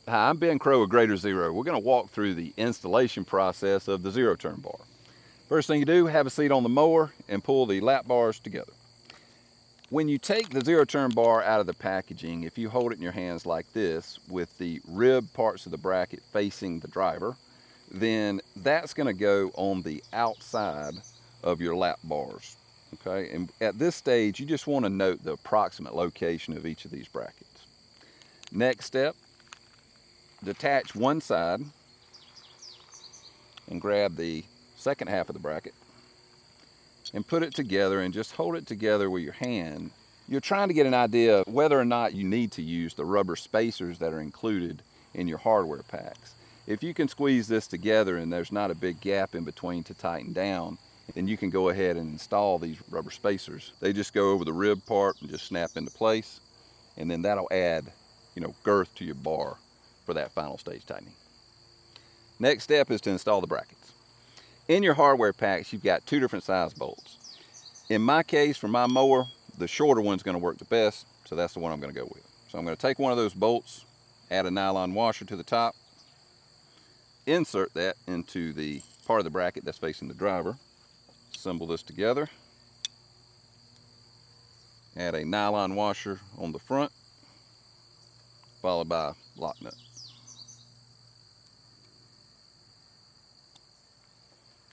Hi, I'm Ben Crow of Greater Zero. We're going to walk through the installation process of the zero turn bar. First thing you do, have a seat on the mower and pull the lap bars together. When you take the zero turn bar out of the packaging, if you hold it in your hands like this with the rib parts of the bracket facing the driver, then that's going to go on the outside of your lap bars. Okay, and at this stage, you just want to note the approximate location of each of these brackets. Next step, detach one side and grab the second half of the bracket and put it together and just hold it together with your hand. You're trying to get an idea of whether or not you need to use the rubber spacers that are included in your hardware packs. If you can squeeze this together and there's not a big gap in between to tighten down, then you can go ahead and install these rubber spacers. They just go over the rib part and just snap into place, and then that'll add, girth to your bar for that final stage tightening. Next step is to install the brackets. In your hardware packs, you've got two different size bolts. In my case, for my mower, the shorter one's going to work the best, so that's the one I'm going to go with. So I'm going to take one of those bolts, add a nylon washer to the top, insert that into the part of the bracket that's facing the driver, assemble this together, add a nylon washer on the front, followed by a lock nut.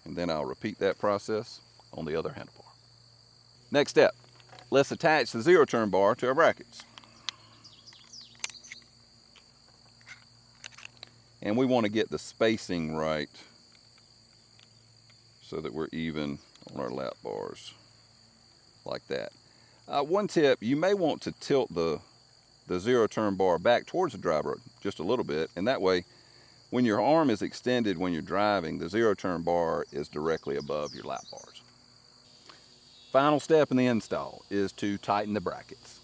And then I'll repeat that process on the other handlebar. Next step, let's attach the zero turn bar to our brackets. And we want to get the spacing right so that we're even on our lap bars like that. One tip, you may want to tilt the zero turn bar back towards the driver just a little bit, and that way when your arm is extended when you're driving, the zero turn bar is directly above your lap bars. Final step in the install is to tighten the brackets.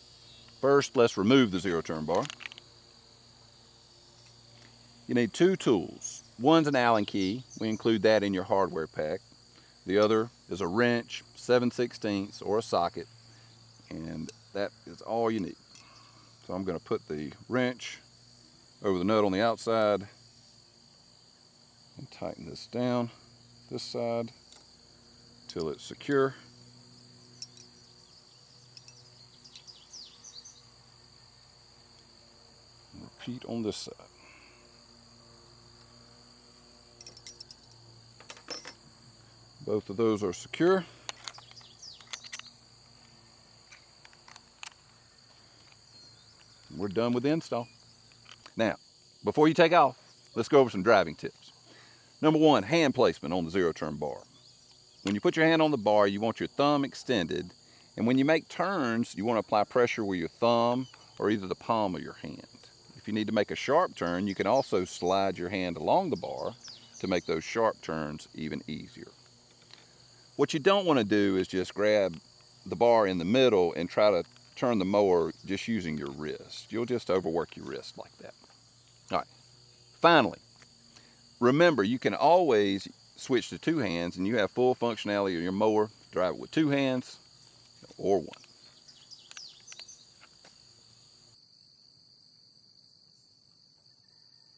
First, let's remove the zero turn bar. You need two tools. One's an Allen key. We include that in your hardware pack. The other is a wrench, 7/16, or a socket, and that is all you need. So I'm going to put the wrench over the nut on the outside and tighten this down this side till it's secure. And repeat on this side. Both of those are secure. We're done with the install. Now, before you take off, let's go over some driving tips. Number one, hand placement on the zero turn bar. When you put your hand on the bar, you want your thumb extended, and when you make turns, you want to apply pressure with your thumb or either the palm of your hand. If you need to make a sharp turn, you can also slide your hand along the bar to make those sharp turns even easier. What you don't want to do is just grab the bar in the middle and try to turn the mower just using your wrist. You'll just overwork your wrist like that. All right, finally, remember you can always switch to two hands and you have full functionality of your mower. Drive it with two hands or one.